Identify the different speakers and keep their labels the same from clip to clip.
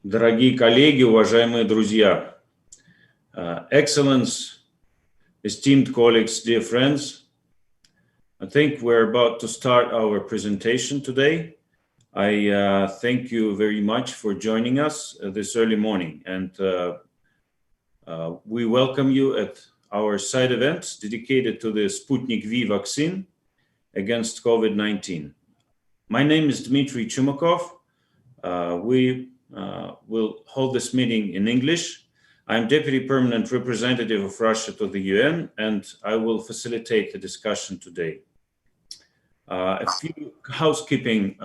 Speaker 1: Дорогие коллеги, уважаемые друзья, Excellence, esteemed colleagues, dear friends, I think we're about to start our presentation today. I thank you very much for joining us this early morning, and we welcome you at our side event dedicated to the Sputnik V vaccine against COVID-19. My name is Dmitriev. We will hold this meeting in English. I'm Deputy Permanent Representative of Russia to the UN, and I will facilitate the discussion today. A few housekeeping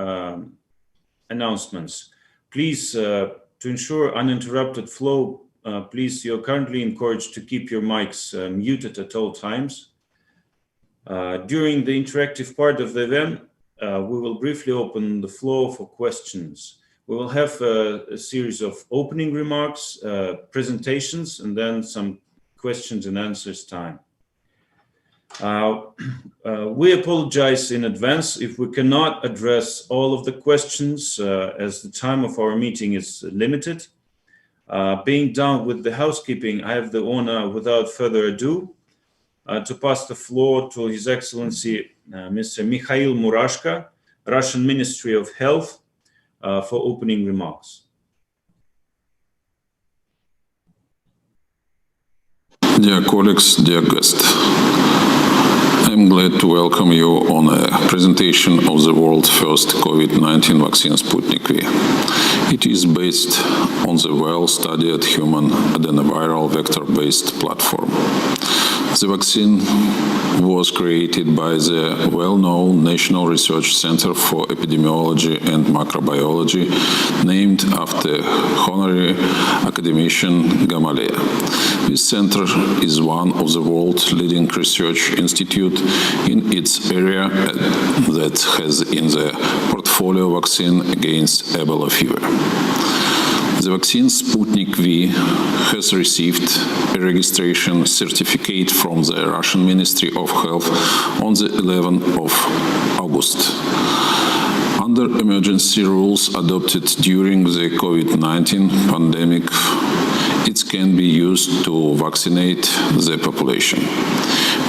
Speaker 1: announcements. Please, to ensure uninterrupted flow, please, you're currently encouraged to keep your mics muted at all times. During the interactive part of the event, we will briefly open the floor for questions. We will have a series of opening remarks, presentations, and then some questions and answers time. We apologize in advance if we cannot address all of the questions as the time of our meeting is limited. Being done with the housekeeping, I have the honor, without further ado, to pass the floor to His Excellency Mr. Mikhail MURASHKO, Russian Ministry of Health, for opening remarks.
Speaker 2: Dear colleagues, dear guests, I'm glad to welcome you on a presentation of the world's first COVID-19 vaccine Sputnik V. It is based on the well-studied human adenoviral vector-based platform. The vaccine was created by the well-known National Research Center for Epidemiology and Microbiology, named after honorary academician Gamaleya. This center is one of the world's leading research institutes in its area that has in the portfolio vaccine against Ebola fever. The vaccine Sputnik V has received a registration certificate from the Russian Ministry of Health on the 11th of August. Under emergency rules adopted during the COVID-19 pandemic, it can be used to vaccinate the population.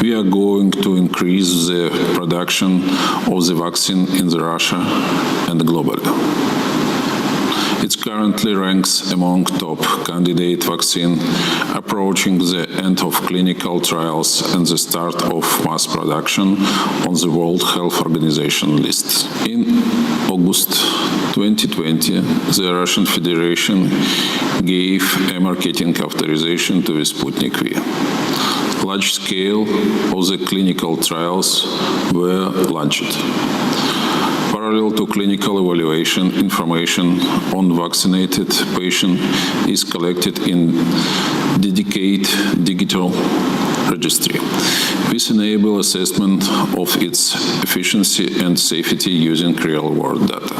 Speaker 2: We are going to increase the production of the vaccine in Russia and globally. It currently ranks among top candidate vaccine, approaching the end of clinical trials and the start of mass production on the World Health Organization list. In August 2020, the Russian Federation gave a marketing authorization to the Sputnik V. Large scale of the clinical trials were launched. Parallel to clinical evaluation, information on vaccinated patient is collected in dedicated digital registry. This enables assessment of its efficiency and safety using real-world data.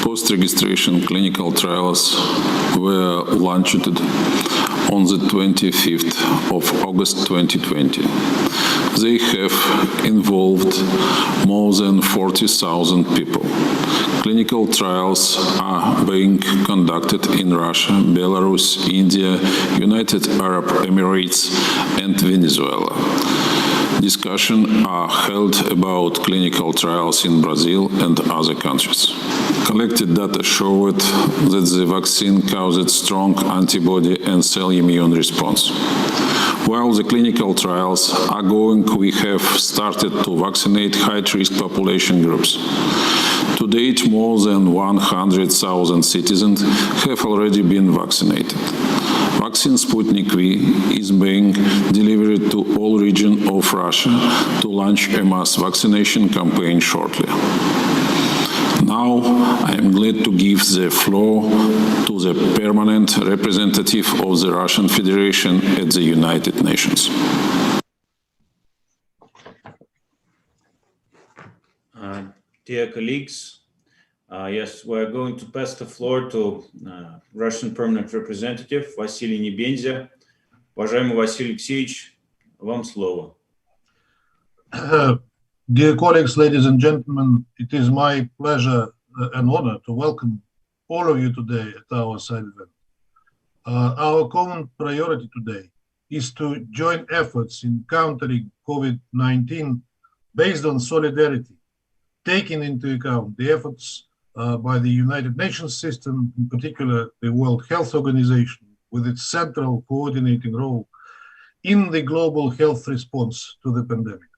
Speaker 2: Post-registration clinical trials were launched on the 25th of August 2020. They have involved more than 40,000 people. Clinical trials are being conducted in Russia, Belarus, India, United Arab Emirates, and Venezuela. Discussions are held about clinical trials in Brazil and other countries. Collected data showed that the vaccine caused strong antibody and cell immune response. While the clinical trials are going, we have started to vaccinate high-risk population groups. To date, more than 100,000 citizens have already been vaccinated. Vaccine Sputnik V is being delivered to all regions of Russia to launch a mass vaccination campaign shortly. Now, I am glad to give the floor to the permanent representative of the Russian Federation at the United Nations.
Speaker 1: Dear colleagues, yes, we're going to pass the floor to Russian Permanent Representative Vassily NEBENZIA. Уважаемый Василий Алексеевич, вам слово.
Speaker 3: Dear colleagues, ladies and gentlemen, it is my pleasure and honor to welcome all of you today at our side event. Our common priority today is to join efforts in countering COVID-19 based on solidarity, taking into account the efforts by the United Nations system, in particular the World Health Organization, with its central coordinating role in the global health response to the pandemic.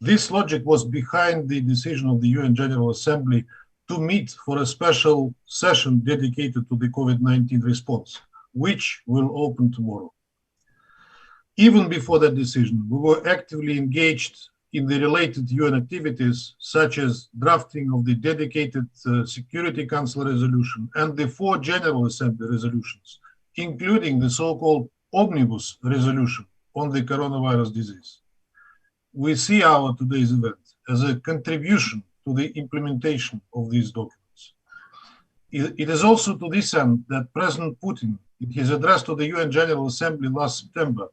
Speaker 3: This logic was behind the decision of the UN General Assembly to meet for a special session dedicated to the COVID-19 response, which will open tomorrow. Even before that decision, we were actively engaged in the related UN activities, such as drafting of the dedicated Security Council resolution and the 4 General Assembly resolutions, including the so-called Omnibus resolution on the coronavirus disease. We see our today's event as a contribution to the implementation of these documents. It is also to this end that President Putin, in his address to the UN General Assembly last September,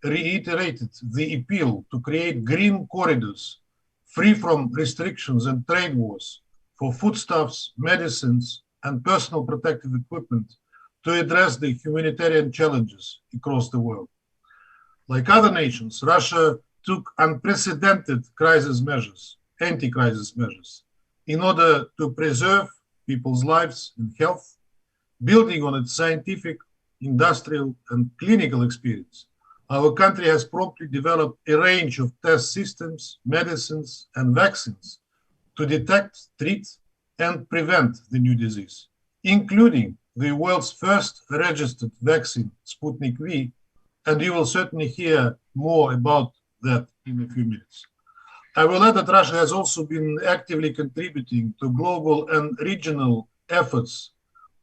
Speaker 3: reiterated the appeal to create green corridors free from restrictions and trade wars for foodstuffs, medicines, and personal protective equipment to address the humanitarian challenges across the world. Like other nations, Russia took unprecedented crisis measures, anti-crisis measures, in order to preserve people's lives and health, building on its scientific, industrial, and clinical experience. Our country has promptly developed a range of test systems, medicines, and vaccines to detect, treat, and prevent the new disease, including the world's first registered vaccine, Sputnik V, and you will certainly hear more about that in a few minutes. I will add that Russia has also been actively contributing to global and regional efforts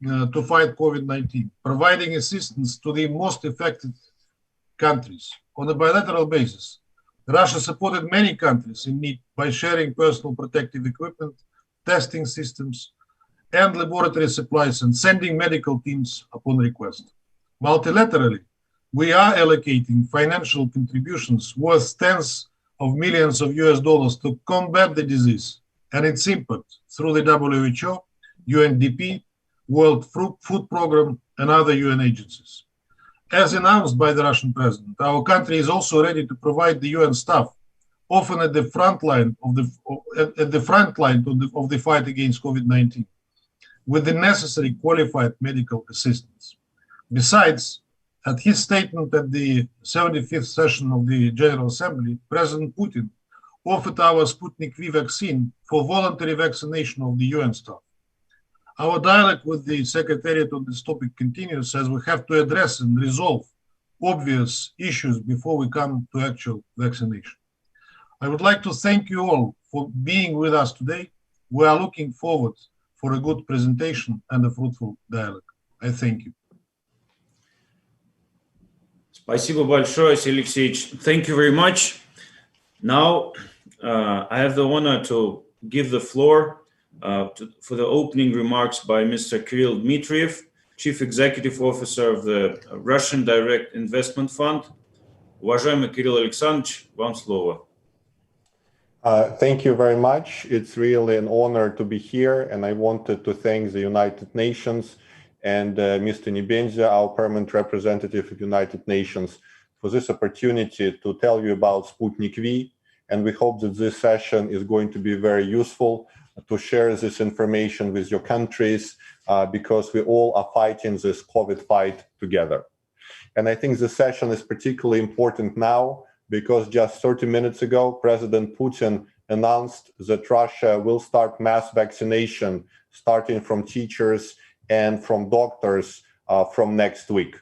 Speaker 3: to fight COVID-19, providing assistance to the most affected countries on a bilateral basis. Russia supported many countries in need by sharing personal protective equipment, testing systems, and laboratory supplies, and sending medical teams upon request. Multilaterally, we are allocating financial contributions worth tens of millions of US dollars to combat the disease and its impact through the WHO, UNDP, World Food Programme, and other UN agencies. As announced by the Russian president, our country is also ready to provide the UN staff, often at the front line of the fight against COVID-19, with the necessary qualified medical assistance. Besides, at his statement at the 75th session of the General Assembly, President Putin offered our Sputnik V vaccine for voluntary vaccination of the UN staff. Our dialogue with the Secretariat on this topic continues, as we have to address and resolve obvious issues before we come to actual vaccination. I would like to thank you all for being with us today. We are looking forward for a good presentation and a fruitful dialogue. I thank you.
Speaker 1: Спасибо большое, Василий Алексеевич. Thank you very much. Now, I have the honor to give the floor for the opening remarks by Mr. Kirill Dmitriev, Chief Executive Officer of the Russian Direct Investment Fund. Уважаемый Кирилл Александрович, вам слово.
Speaker 4: Thank you very much. It's really an honor to be here, and I wanted to thank the United Nations and Mr. NEBENZIA, our permanent representative of the United Nations, for this opportunity to tell you about Sputnik V. And we hope that this session is going to be very useful to share this information with your countries, because we all are fighting this COVID fight together. And I think this session is particularly important now, because just 30 minutes ago, President Putin announced that Russia will start mass vaccination, starting from teachers and from doctors from next week.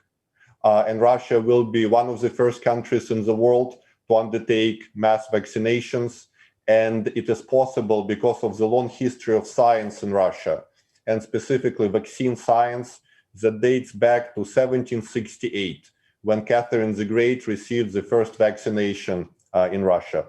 Speaker 4: And Russia will be one of the first countries in the world to undertake mass vaccinations. And it is possible because of the long history of science in Russia, and specifically vaccine science that dates back to 1768, when Catherine the Great received the first vaccination in Russia.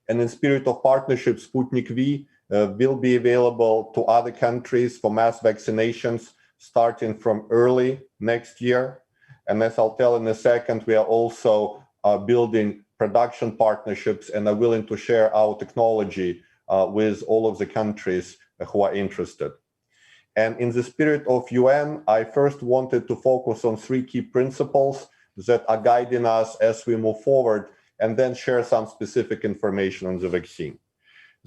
Speaker 4: And in spirit of partnership, Sputnik V will be available to other countries for mass vaccinations starting from early next year. And as I'll tell in a second, we are also building production partnerships and are willing to share our technology with all of the countries who are interested. And in the spirit of UN, I first wanted to focus on 3 key principles that are guiding us as we move forward, and then share some specific information on the vaccine.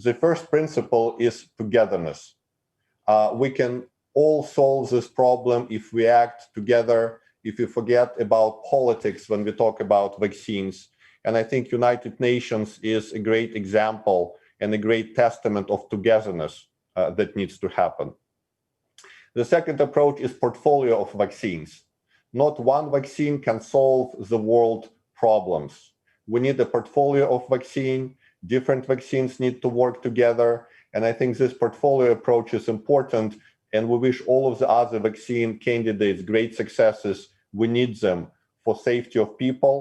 Speaker 4: The first principle is togetherness. We can all solve this problem if we act together, if we forget about politics when we talk about vaccines. And I think United Nations is a great example and a great testament of togetherness that needs to happen. The second approach is portfolio of vaccines. Not one vaccine can solve the world problems. We need a portfolio of vaccine. Different vaccines need to work together. And I think this portfolio approach is important. And we wish all of the other vaccine candidates great successes. We need them for safety of people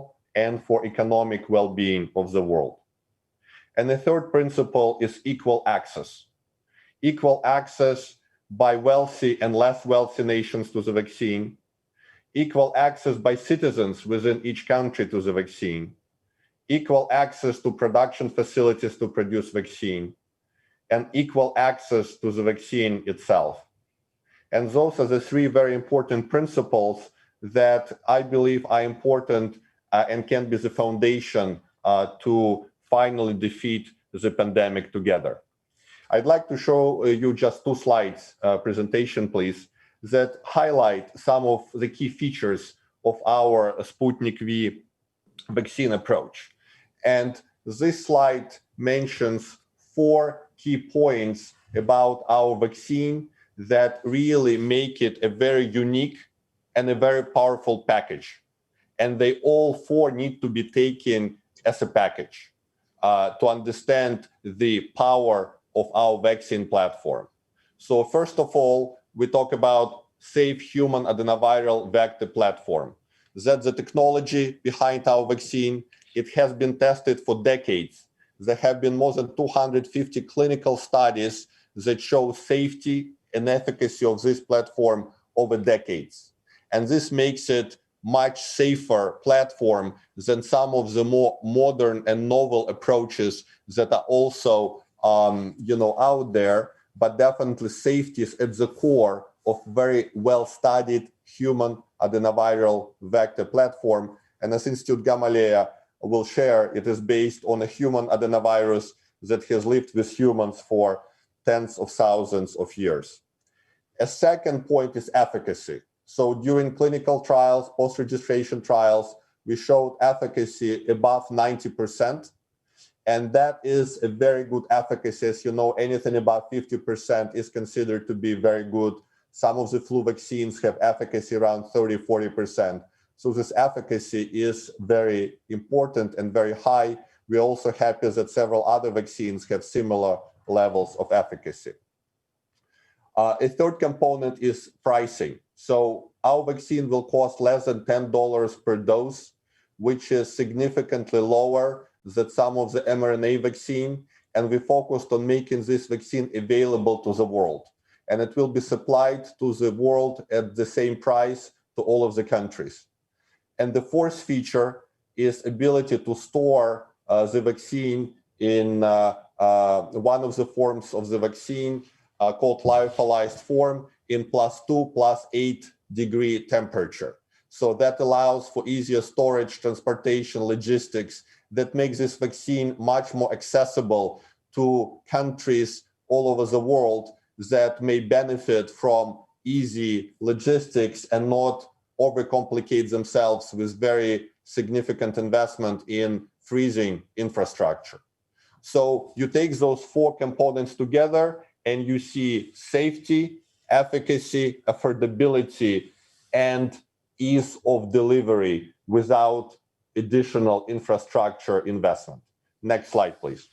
Speaker 4: and for economic well-being of the world. And the third principle is equal access. Equal access by wealthy and less wealthy nations to the vaccine, equal access by citizens within each country to the vaccine, equal access to production facilities to produce vaccine, and equal access to the vaccine itself. And those are the 3 very important principles that I believe are important and can be the foundation to finally defeat the pandemic together. I'd like to show you just 2 slides, presentation, please, that highlight some of the key features of our Sputnik V vaccine approach. And this slide mentions 4 key points about our vaccine that really make it a very unique and a very powerful package. And they all 4 need to be taken as a package to understand the power of our vaccine platform. So first of all, we talk about safe human adenoviral vector platform. That's the technology behind our vaccine. It has been tested for decades. There have been more than 250 clinical studies that show safety and efficacy of this platform over decades. And this makes it much safer platform than some of the more modern and novel approaches that are also out there, but definitely safety is at the core of very well-studied human adenoviral vector platform. And as Institute Gamaleya will share, it is based on a human adenovirus that has lived with humans for tens of thousands of years. A second point is efficacy. So during clinical trials, post-registration trials, we showed efficacy above 90%. And that is a very good efficacy. As you know, anything above 50% is considered to be very good. Some of the flu vaccines have efficacy around 30–40%. So this efficacy is very important and very high. We're also happy that several other vaccines have similar levels of efficacy. A third component is pricing. So our vaccine will cost less than $10 per dose, which is significantly lower than some of the mRNA vaccine. And we focused on making this vaccine available to the world. And it will be supplied to the world at the same price to all of the countries. And the fourth feature is ability to store the vaccine in one of the forms of the vaccine called lyophilized form in +2, +8 degree temperature. So that allows for easier storage, transportation, logistics, that makes this vaccine much more accessible to countries all over the world that may benefit from easy logistics and not overcomplicate themselves with very significant investment in freezing infrastructure. So you take those 4 components together and you see safety, efficacy, affordability, and ease of delivery without additional infrastructure investment. Next slide, please.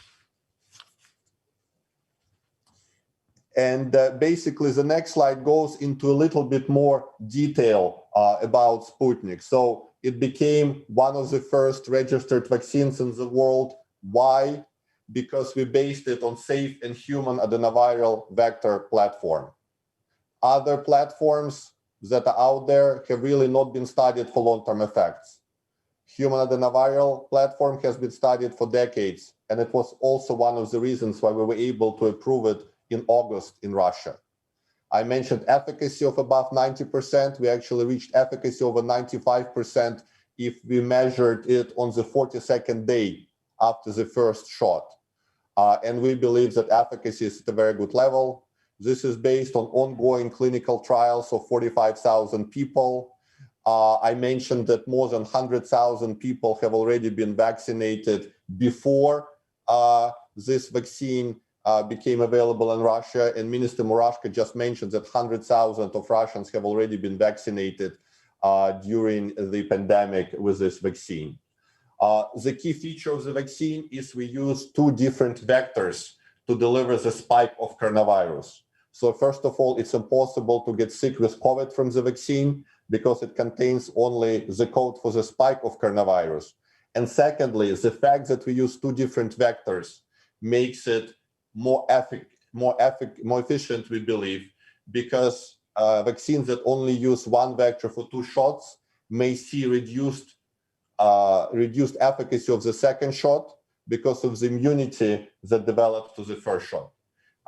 Speaker 4: And basically, the next slide goes into a little bit more detail about Sputnik. So it became one of the first registered vaccines in the world. Why? Because we based it on safe and human adenoviral vector platform. Other platforms that are out there have really not been studied for long-term effects. Human adenoviral platform has been studied for decades, and it was also one of the reasons why we were able to approve it in August in Russia. I mentioned efficacy of above 90%. We actually reached efficacy over 95% if we measured it on the 42nd day after the first shot. And we believe that efficacy is at a very good level. This is based on ongoing clinical trials of 45,000 people. I mentioned that more than 100,000 people have already been vaccinated before this vaccine became available in Russia. And Minister MURASHKO just mentioned that 100,000 of Russians have already been vaccinated during the pandemic with this vaccine. The key feature of the vaccine is we use two different vectors to deliver the spike of coronavirus. So first of all, it's impossible to get sick with COVID from the vaccine because it contains only the code for the spike of coronavirus. And secondly, the fact that we use two different vectors makes it more efficient, we believe, because vaccines that only use one vector for two shots may see reduced efficacy of the second shot because of the immunity that develops to the first shot.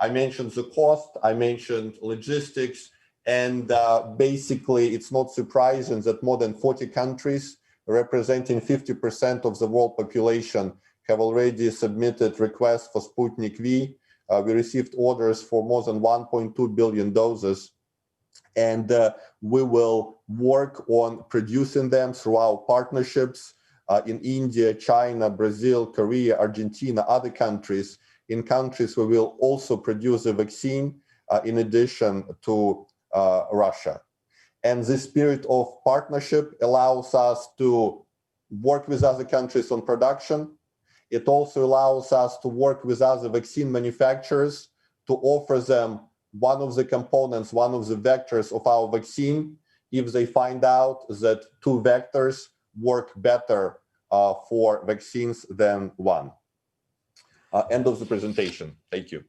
Speaker 4: I mentioned the cost, I mentioned logistics, and basically it's not surprising that more than 40 countries representing 50% of the world population have already submitted requests for Sputnik V. We received orders for more than 1.2 billion doses, and we will work on producing them through our partnerships in India, China, Brazil, Korea, Argentina, other countries, in countries where we'll also produce a vaccine in addition to Russia. And this spirit of partnership allows us to work with other countries on production. It also allows us to work with other vaccine manufacturers to offer them one of the components, one of the vectors of our vaccine, if they find out that two vectors work better for vaccines than one. End of the presentation. Thank you.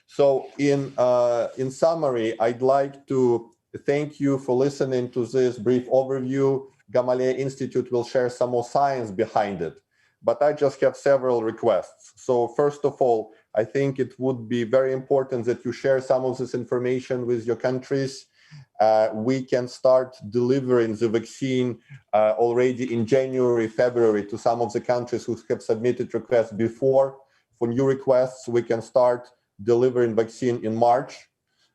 Speaker 4: So in summary, I'd like to thank you for listening to this brief overview. Gamaleya Institute will share some more science behind it, but I just have several requests. So first of all, I think it would be very important that you share some of this information with your countries. We can start delivering the vaccine already in January, February to some of the countries who have submitted requests before. For new requests, we can start delivering vaccine in March.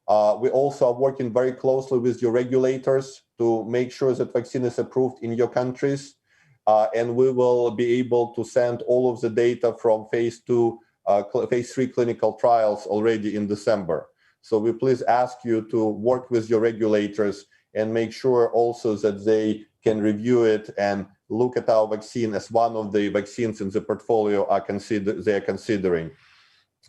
Speaker 4: We also are working very closely with your regulators to make sure that vaccine is approved in your countries. And we will be able to send all of the data from phase 3 clinical trials already in December. So we please ask you to work with your regulators and make sure also that they can review it and look at our vaccine as one of the vaccines in the portfolio they are considering.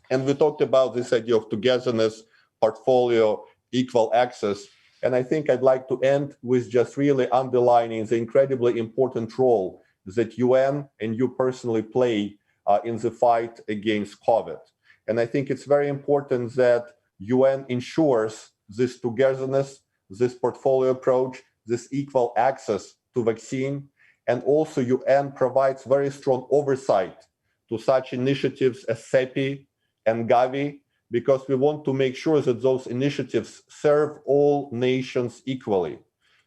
Speaker 4: And we talked about this idea of togetherness, portfolio, equal access. And I think I'd like to end with just really underlining the incredibly important role that UN and you personally play in the fight against COVID. And I think it's very important that UN ensures this togetherness, this portfolio approach, this equal access to vaccine. And also UN provides very strong oversight to such initiatives as CEPI and Gavi, because we want to make sure that those initiatives serve all nations equally,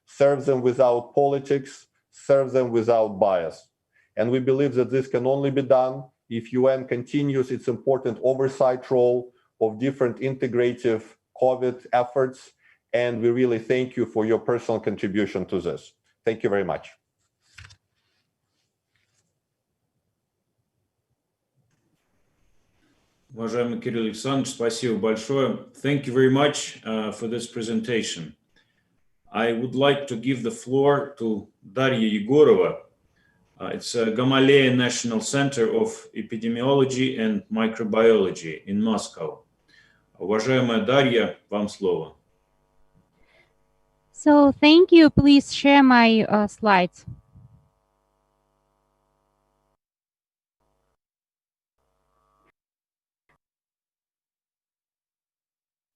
Speaker 4: serve them without politics, serve them without bias. And we believe that this can only be done if UN continues its important oversight role of different integrative COVID efforts. And we really thank you for your personal contribution to this. Thank you very much.
Speaker 1: Уважаемый Kirill Alexandrovich, спасибо большое. Thank you very much for this presentation. I would like to give the floor to Darya Yegorova. It's Gamaleya National Center of Epidemiology and Microbiology in Moscow. Уважаемая Дарья, вам слово.
Speaker 5: So thank you. Please share my slides.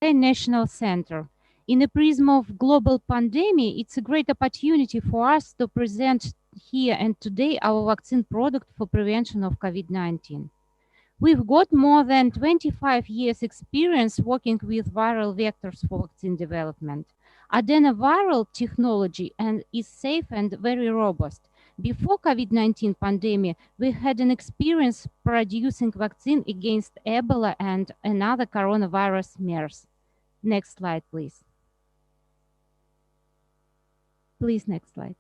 Speaker 5: National Center. In the prism of global pandemic, it's a great opportunity for us to present here and today our vaccine product for prevention of COVID-19. We've got more than 25 years experience working with viral vectors for vaccine development. Adenoviral technology is safe and very robust. Before COVID-19 pandemic, we had an experience producing vaccine against Ebola and another coronavirus MERS. Next slide, please. Please, next slide.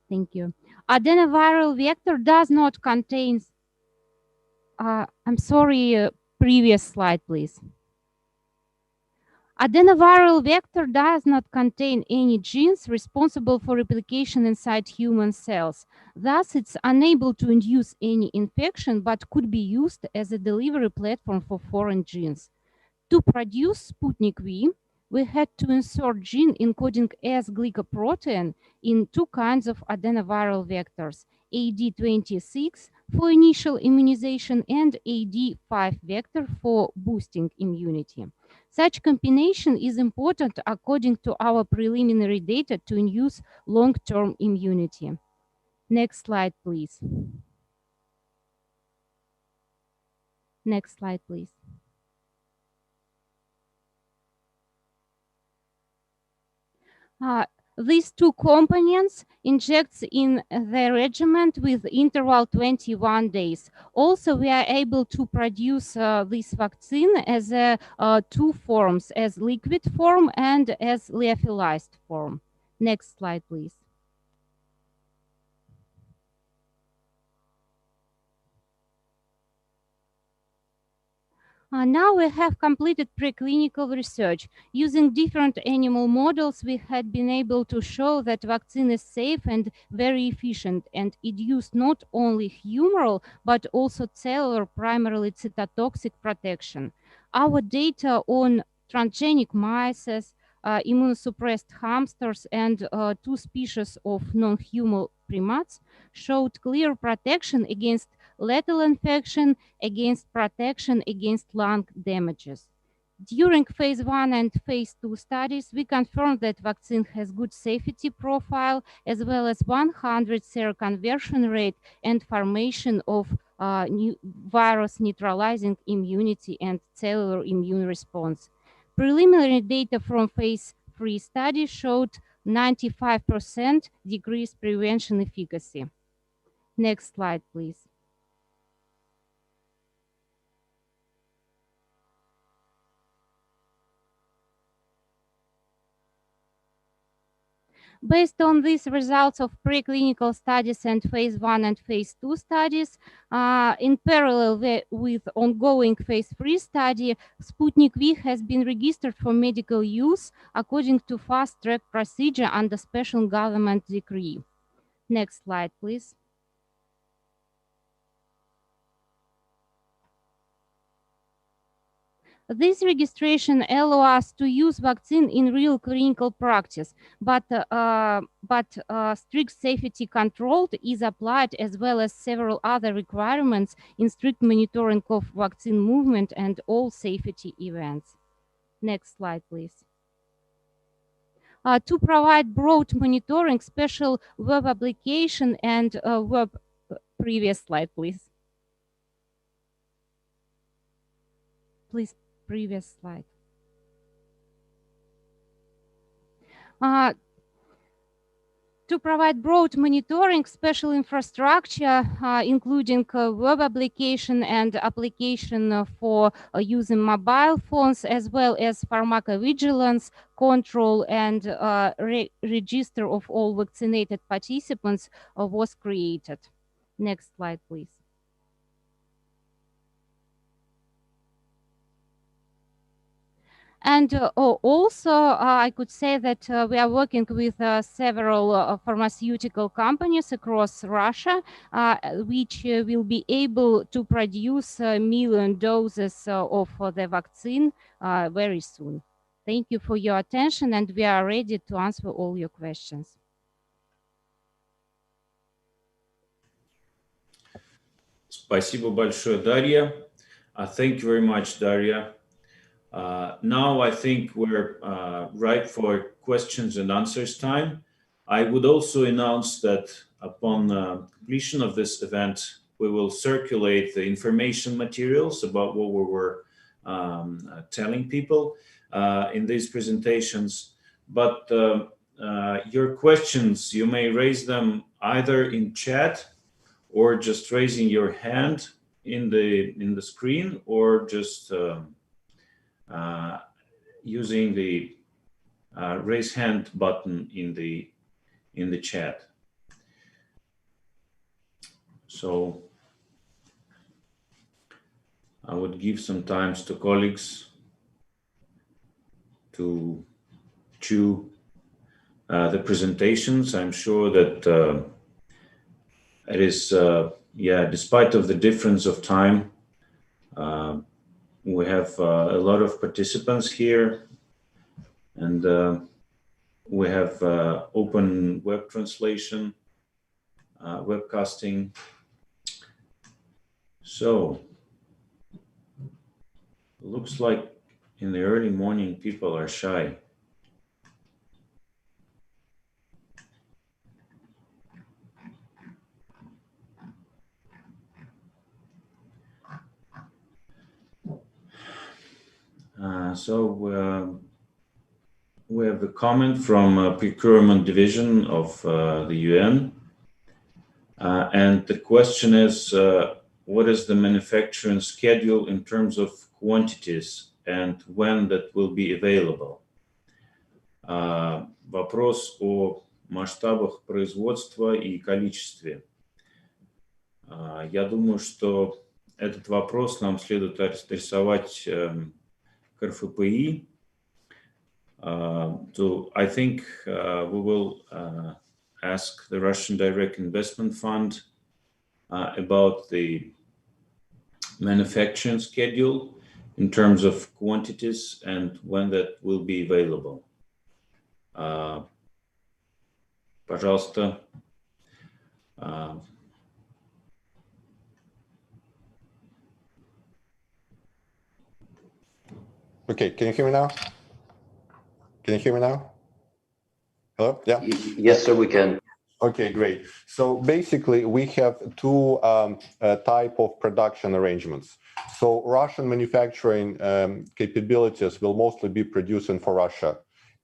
Speaker 5: Thank you. Adenoviral vector does not contain, I'm sorry, previous slide, please. Adenoviral vector does not contain any genes responsible for replication inside human cells. Thus, it's unable to induce any infection, but could be used as a delivery platform for foreign genes. To produce Sputnik V, we had to insert gene encoding S-glycoprotein in two kinds of adenoviral vectors, AD26 for initial immunization and AD5 vector for boosting immunity. Such combination is important according to our preliminary data to induce long-term immunity. Next slide, please. Next slide, please. These two components injects in the regimen with interval 21 days. Also, we are able to produce this vaccine as two forms, as liquid form and as lyophilized form. Next slide, please. Now we have completed preclinical research. Using different animal models, we had been able to show that vaccine is safe and very efficient, and it used not only humoral, but also cellular, primarily cytotoxic protection. Our data on transgenic mice, immunosuppressed hamsters, and two species of non-human primates showed clear protection against lethal infection, against protection against lung damages. During phase 1 and phase 2 studies, we confirmed that vaccine has good safety profile, as well as 100 seroconversion rate and formation of new virus neutralizing immunity and cellular immune response. Preliminary data from phase 3 study showed 95% decreased prevention efficacy. Next slide, please. Based on these results of preclinical studies and phase 1 and phase 2 studies, in parallel with ongoing phase 3 study, Sputnik V has been registered for medical use according to fast-track procedure under special government decree. Next slide, please. This registration allows us to use vaccine in real clinical practice, but strict safety control is applied, as well as several other requirements in strict monitoring of vaccine movement and all safety events. Next slide, please. To provide broad monitoring, special web application and previous slide, please. Please. Previous slide. To provide broad monitoring, special infrastructure, including web application and application for using mobile phones, as well as pharmacovigilance control and register of all vaccinated participants was created. Next slide, please. And also, I could say that we are working with several pharmaceutical companies across Russia, which will be able to produce million doses of the vaccine very soon. Thank you for your attention, and we are ready to answer all your questions.
Speaker 1: Спасибо большое, Дарья. Thank you very much, Daria. Now I think we're right for questions and answers time. I would also announce that upon completion of this event, we will circulate the information materials about what we were telling people in these presentations. But your questions, you may raise them either in chat or just raising your hand in the screen, or just using the raise hand button in the chat. So I would give some time to colleagues to chew the presentations. I'm sure that it is, despite of the difference of time, we have a lot of participants here, and we have open web translation, webcasting. So looks like in the early morning people are shy. We have a comment from Procurement Division of the UN. And the question is, what is the manufacturing schedule in terms of quantities and when that will be available? Вопрос о масштабах производства и количестве. Я думаю, что этот вопрос нам следует адресовать к РФПИ. So I think we will ask the Russian Direct Investment Fund about the manufacturing schedule in terms of quantities and when that will be available. Пожалуйста.
Speaker 4: Okay, can you hear me now? Can you hear me now? Hello? Yeah?
Speaker 6: Yes, sir, we can.
Speaker 4: Okay, great. So basically, we have two type of production arrangements. So Russian manufacturing capabilities will mostly be producing for Russia.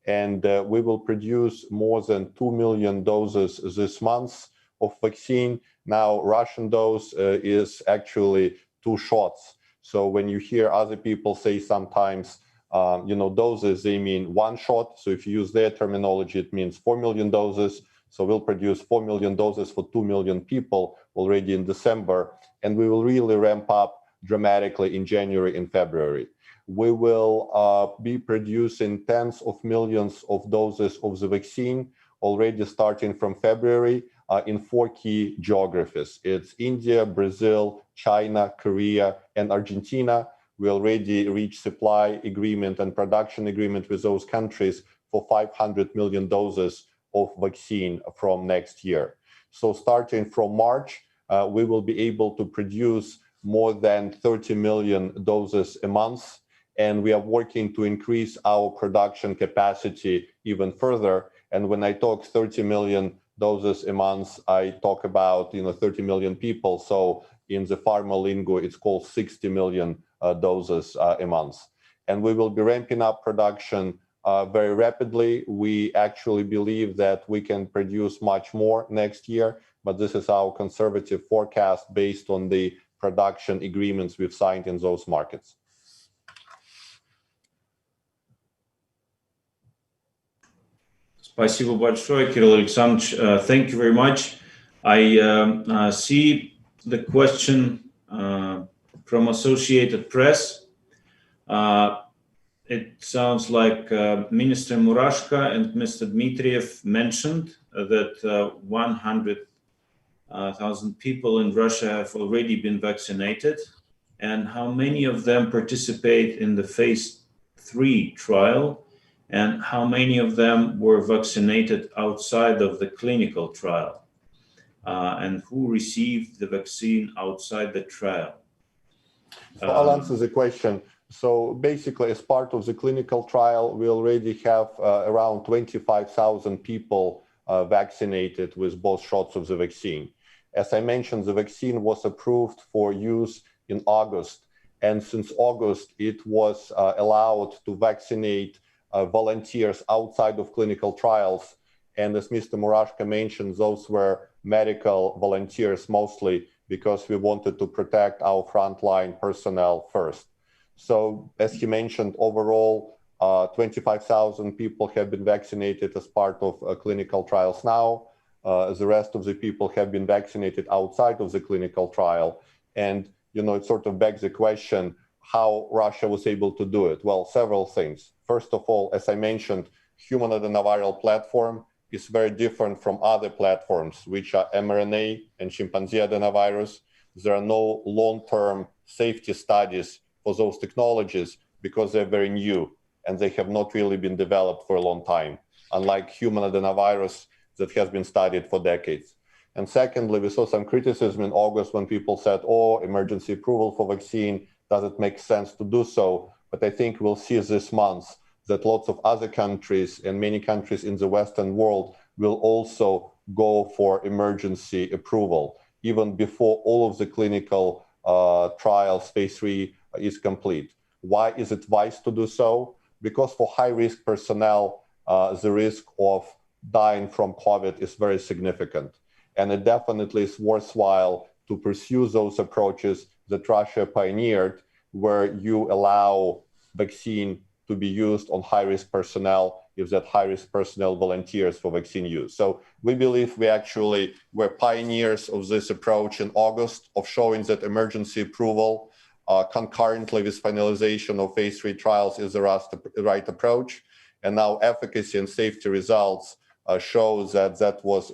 Speaker 4: And we will produce more than 2 million doses this month of vaccine. Now, Russian dose is actually 2 shots. So when you hear other people say sometimes, doses, they mean 1 shot. So if you use their terminology, it means 4 million doses. So we'll produce 4 million doses for 2 million people already in December. And we will really ramp up dramatically in January and February. We will be producing tens of millions of doses of the vaccine already starting from February in 4 key geographies. It's India, Brazil, China, Korea, and Argentina. We already reached supply agreement and production agreement with those countries for 500 million doses of vaccine from next year. So starting from March, we will be able to produce more than 30 million doses a month. And we are working to increase our production capacity even further. And when I talk 30 million doses a month, I talk about 30 million people. So in the pharma lingo, it's called 60 million doses a month. And we will be ramping up production very rapidly. We actually believe that we can produce much more next year, but this is our conservative forecast based on the production agreements we've signed in those markets.
Speaker 1: Спасибо большое, Kirill Alexandrovich. Thank you very much. I see the question from Associated Press. It sounds like Minister MURASHKO and Mr. Dmitriev mentioned that 100,000 people in Russia have already been vaccinated. And how many of them participate in the phase 3 trial? And how many of them were vaccinated outside of the clinical trial? And who received the vaccine outside the trial?
Speaker 4: So I'll answer the question. So basically, as part of the clinical trial, we already have around 25,000 people vaccinated with both shots of the vaccine. As I mentioned, the vaccine was approved for use in August. And since August, it was allowed to vaccinate volunteers outside of clinical trials. And as Mr. MURASHKO mentioned, those were medical volunteers mostly, because we wanted to protect our frontline personnel first. So as he mentioned, overall, 25,000 people have been vaccinated as part of clinical trials now. The rest of the people have been vaccinated outside of the clinical trial. And, it sort of begs the question how Russia was able to do it. Well, several things. First of all, as I mentioned, human adenoviral platform is very different from other platforms, which are mRNA and chimpanzee adenovirus. There are no long-term safety studies for those technologies because they're very new and they have not really been developed for a long time, unlike human adenovirus that has been studied for decades. And secondly, we saw some criticism in August when people said, oh, emergency approval for vaccine, does it make sense to do so? But I think we'll see this month that lots of other countries and many countries in the Western world will also go for emergency approval, even before all of the clinical trials, phase 3, is complete. Why is it wise to do so? Because for high-risk personnel, the risk of dying from COVID is very significant. And it definitely is worthwhile to pursue those approaches that Russia pioneered, where you allow vaccine to be used on high-risk personnel if that high-risk personnel volunteers for vaccine use. So we believe we actually were pioneers of this approach in August, of showing that emergency approval concurrently with finalization of phase 3 trials is the right approach. And now efficacy and safety results show that that was